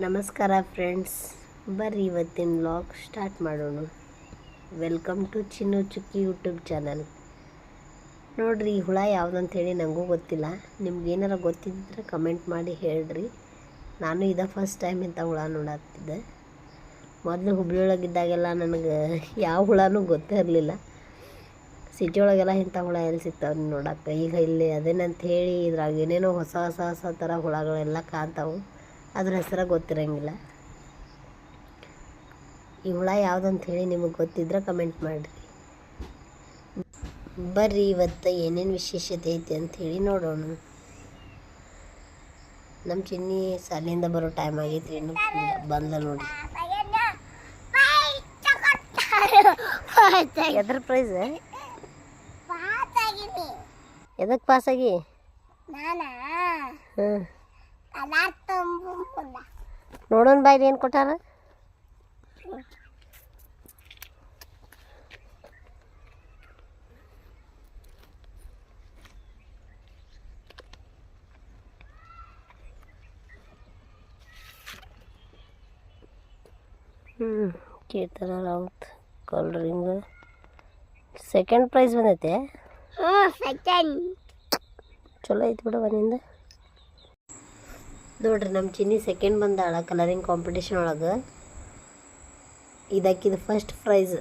ನಮಸ್ಕಾರ ಫ್ರೆಂಡ್ಸ್, ಬರ್ರಿ ಇವತ್ತಿನ ವ್ಲಾಗ್ ಸ್ಟಾರ್ಟ್ ಮಾಡೋಣ. ವೆಲ್ಕಮ್ ಟು ಚಿನ್ನು ಚುಕ್ಕಿ ಯೂಟ್ಯೂಬ್ ಚಾನಲ್. ನೋಡ್ರಿ, ಈ ಹುಳ ಯಾವುದಂತ ಹೇಳಿ ನನಗೂ ಗೊತ್ತಿಲ್ಲ. ನಿಮ್ಗೆ ಏನಾರ ಗೊತ್ತಿದ್ದರೆ ಕಮೆಂಟ್ ಮಾಡಿ ಹೇಳ್ರಿ. ನಾನು ಇದ ಫಸ್ಟ್ ಟೈಮ್ ಇಂಥ ಹುಳ ನೋಡತ್ತಿದ್ದೆ. ಮೊದಲು ಹುಬ್ಳಿ ಒಳಗಿದ್ದಾಗೆಲ್ಲ ನನಗೆ ಯಾವ ಹುಳನೂ ಗೊತ್ತೇ ಇರಲಿಲ್ಲ. ಸಿಟಿ ಒಳಗೆಲ್ಲ ಇಂಥ ಹುಳ ಎಲ್ಲಿ ಸಿಗ್ತಾವೆ ನೋಡಕ್ಕೆ. ಈಗ ಇಲ್ಲಿ ಅದೇನಂತ ಹೇಳಿ ಇದ್ರಾಗ ಏನೇನೋ ಹೊಸ ಹೊಸ ಹೊಸ ಥರ ಹುಳಗಳೆಲ್ಲ ಕಾಣ್ತಾವೆ. ಅದ್ರ ಹೆಸರ ಗೊತ್ತಿರಂಗಿಲ್ಲ. ಈ ಹುಳ ಯಾವುದಂತ ಹೇಳಿ ನಿಮಗೆ ಗೊತ್ತಿದ್ರೆ ಕಮೆಂಟ್ ಮಾಡಿರಿ. ಬರ್ರಿ ಇವತ್ತು ಏನೇನು ವಿಶೇಷತೆ ಐತಿ ಅಂಥೇಳಿ ನೋಡೋಣ. ನಮ್ಮ ಚಿನ್ನಿ ಶಾಲೆಯಿಂದ ಬರೋ ಟೈಮ್ ಆಗೈತ್ರಿ, ಇನ್ನು ಬಂದ ನೋಡಿ. ಎದ್ರ ಪ್ರೈಸ್? ಎದಕ್ಕೆ ಪಾಸಾಗಿ? ನೋಡೋಣ ಬಾಯ್ದು ಏನು ಕೊಟ್ಟಾರ? ಕೀರ್ತನ ರಾವತ್ ಕಲರಿಂಗ್ ಸೆಕೆಂಡ್ ಪ್ರೈಸ್ ಬಂದೈತೆ. ಚಲೋ ಐತಿ ಬಿಡು ಮನೆಯಿಂದ. ನೋಡ್ರಿ, ನಮ್ಮ ಚಿನ್ನಿ ಸೆಕೆಂಡ್ ಬಂದಾಳ ಕಲರಿಂಗ್ ಕಾಂಪಿಟೇಷನ್ ಒಳಗೆ. ಇದಕ್ಕಿದು ಫಸ್ಟ್ ಪ್ರೈಸ್.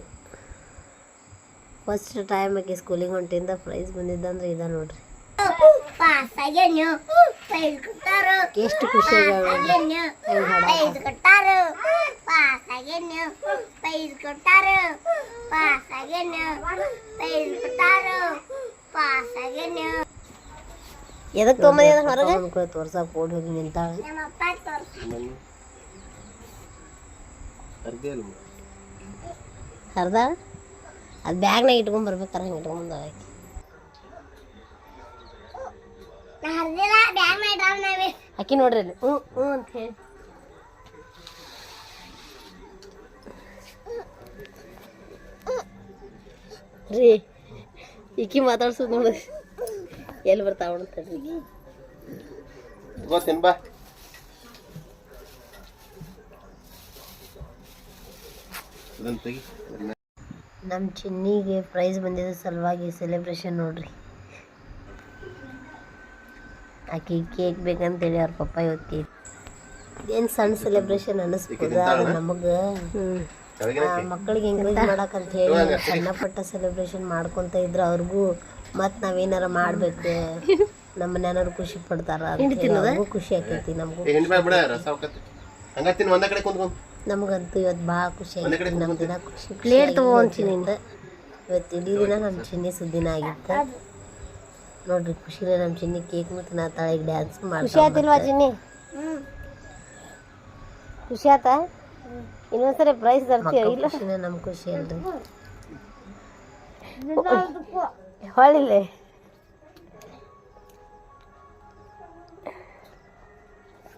ಫಸ್ಟ್ ಟೈಮ್ ಆಕೆ ಸ್ಕೂಲಿಗೆ ಹೊಂಟಿಂದ ಪ್ರೈಸ್ ಬಂದಿದ್ದಂದ್ರೆ ಇದ ನೋಡ್ರಿ. ಎಷ್ಟು ಖುಷಿ ಎದಕ್ಕೆ ತೊಗೊಂಬಂದ ಹೊರಗೆ ತೋರ್ಸಕ್ಕೆ ಓಡಿ ಹೋಗಿ ನಿಂತಾಳೆ. ಹರ್ದ ಅದು ಬ್ಯಾಗ್ನಾಗ ಇಟ್ಕೊಂಡ್ಬರ್ಬೇಕಾರೆ ಹಂಗೆ ಇಟ್ಕೊಂಡ್ಬಂದ ಆಕಿ ನೋಡ್ರಿ ಅಲ್ಲಿ ಹ್ಞೂ ಹ್ಞೂ ಅಂತ ಹೇಳಿ. ರೀ ಈಕಿ ಮಾತಾಡ್ಸೋದು ನೋಡ್ರಿ ಎಲ್ಲಿ ಬರ್ತಾವ ಅಂತೇಳಿ. ನಮ್ಮ ಚಿನ್ನಿಗೆ ಪ್ರೈಸ್ ಬಂದಿದ್ದ ಸಲುವಾಗಿ ಸೆಲೆಬ್ರೇಷನ್ ನೋಡ್ರಿ. ಆಕೆ ಕೇಕ್ ಬೇಕಂತೇಳಿ ಅವ್ರ ಪಪ್ಪ ಇವತ್ತು ಏನು ಸಣ್ಣ ಸೆಲೆಬ್ರೇಷನ್ ಅನ್ನಿಸ್ಬೋದ. ನಮಗೆ ಮಕ್ಕಳಿಗೆ ಎಂಕರೇಜ್ ಮಾಡಕ್ಕಂತ ಹೇಳಿ ಸಣ್ಣ ಪಟ್ಟ ಸೆಲೆಬ್ರೇಷನ್ ಮಾಡ್ಕೊತ ಇದ್ರೆ ಅವ್ರಿಗೂ ಮತ್ತು ನಾವೇನಾರ ಮಾಡ್ಬೇಕು, ನಮ್ಮ ಮನೆಯವ್ರು ಖುಷಿ ಪಡ್ತಾರ, ಅವ್ರಿಗೂ ಖುಷಿ ಆಕೈತಿ. ನಮಗಂತೂ ಇವತ್ತು ಭಾಳ ಖುಷಿ ಆಗೈತಿ. ನಮ್ಮ ದಿನ ಖುಷಿ ಪ್ಲೇಟ್ ತೊಗೊಂತಿನಿಂದ ಇವತ್ತು ಇಡೀ ದಿನ ನಮ್ಮ ಚಿನ್ನಿ ಸುದ್ದಿನ ಆಗಿತ್ತು ನೋಡ್ರಿ. ಖುಷಿನೇ ನಮ್ಮ ಚಿನ್ನಿ ಕೇಕ್ ಮತ್ತು ತಿನ್ನತ್ತಾಳೆ, ಈಗ ಡ್ಯಾನ್ಸ್ ಮಾಡಿ. ಖುಷಿ ಆಯ್ತಿಲ್ವಾ ಚಿನ್ನಿ? ಖುಷಿ ಆತ? ಇನ್ನೊಂದ್ಸರಿ ಪ್ರೈಸ್ ತರ್ತೀವಿ. ಇಲ್ಲ ಖುಷಿನೇ ನಮ್ಮ ಖುಷಿ ಅಲ್ರಿ. ಹೊಳಿಲೆ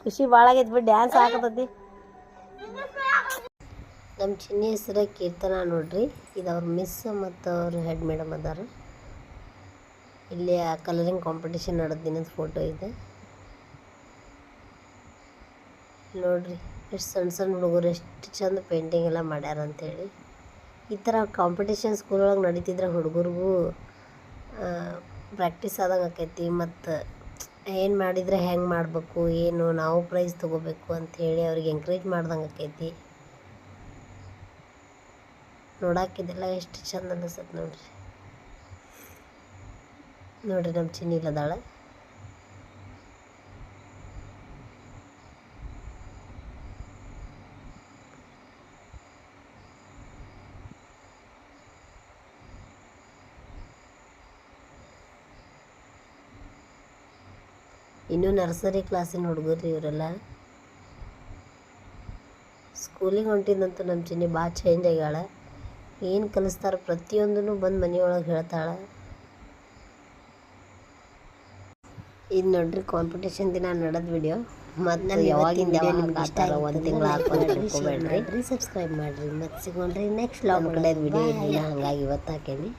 ಖುಷಿ ಭಾಳ ಆಗೈತಿ ಬಿಟ್ಟು ಡ್ಯಾನ್ಸ್ ಹಾಕತೈತಿ. ನಮ್ಮ ಚಿನ್ನಿ ಹೆಸರು ಕೀರ್ತನ ನೋಡ್ರಿ. ಇದು ಅವ್ರ ಮಿಸ್ ಮತ್ತು ಅವ್ರ ಹೆಡ್ ಮೇಡಮ್ ಅದಾರ. ಇಲ್ಲಿ ಆ ಕಲರಿಂಗ್ ಕಾಂಪಿಟೇಷನ್ ನಡೆದ ದಿನದ ಫೋಟೋ ಇದೆ ನೋಡ್ರಿ. ಎಷ್ಟು ಸಣ್ಣ ಸಣ್ಣ ಹುಡುಗರು ಎಷ್ಟು ಚಂದ ಪೇಂಟಿಂಗ್ ಎಲ್ಲ ಮಾಡ್ಯಾರ ಅಂಥೇಳಿ. ಈ ಥರ ಕಾಂಪಿಟೇಷನ್ ಸ್ಕೂಲ್ ಒಳಗೆ ನಡೀತಿದ್ರೆ ಹುಡುಗರಿಗೂ ಪ್ರಾಕ್ಟೀಸ್ ಆದಂಗೆ ಆಕೈತಿ. ಮತ್ತು ಏನು ಮಾಡಿದರೆ ಹೆಂಗೆ ಮಾಡಬೇಕು, ಏನು ನಾವು ಪ್ರೈಸ್ ತೊಗೋಬೇಕು ಅಂಥೇಳಿ ಅವ್ರಿಗೆ ಎಂಕರೇಜ್ ಮಾಡ್ದಂಗೆ ಆಕೈತಿ. ನೋಡಾಕಿದೆಲ್ಲ ಎಷ್ಟು ಚಂದ ಅನಿಸುತ್ತೆ ನೋಡ್ರಿ. ನೋಡ್ರಿ ನಮ್ಮ ಚಿನ್ನಿ ಇಲ್ಲದಾಳ. ಇನ್ನೂ ನರ್ಸರಿ ಕ್ಲಾಸಿನ ಹುಡುಗರು ಇವರೆಲ್ಲ. ಸ್ಕೂಲಿಗೆ ಹೊಂಟಿದಂತೂ ನಮ್ಮ ಚಿನ್ನಿ ಭಾಳ ಚೇಂಜ್ ಆಗ್ಯಾಳ. ಏನು ಕಲಿಸ್ತಾರ ಪ್ರತಿಯೊಂದೂ ಬಂದು ಮನೆಯೊಳಗೆ ಹೇಳ್ತಾಳೆ. ಇದು ನೋಡ್ರಿ ಕಾಂಪಿಟೇಷನ್ ದಿನ ನಡೆದ ವಿಡಿಯೋ. ಮತ್ತು ಯಾವಾಗಿಂದ ನಿಮ್ಗೆ ಇಷ್ಟ ಆಗ ಒಂದು ತಿಂಗಳು ಹಾಕೋಬೇಡ್ರಿ, ಸಬ್ಸ್ಕ್ರೈಬ್ ಮಾಡಿರಿ. ಮತ್ತು ಸಿಗೋಣ್ರಿ ನೆಕ್ಸ್ಟ್ ಲಾಗ್ ಕಡೆ ವಿಡಿಯೋ ಇರಲಿಲ್ಲ, ಹಂಗಾಗಿ ಇವತ್ತು ಹಾಕೇನಿ.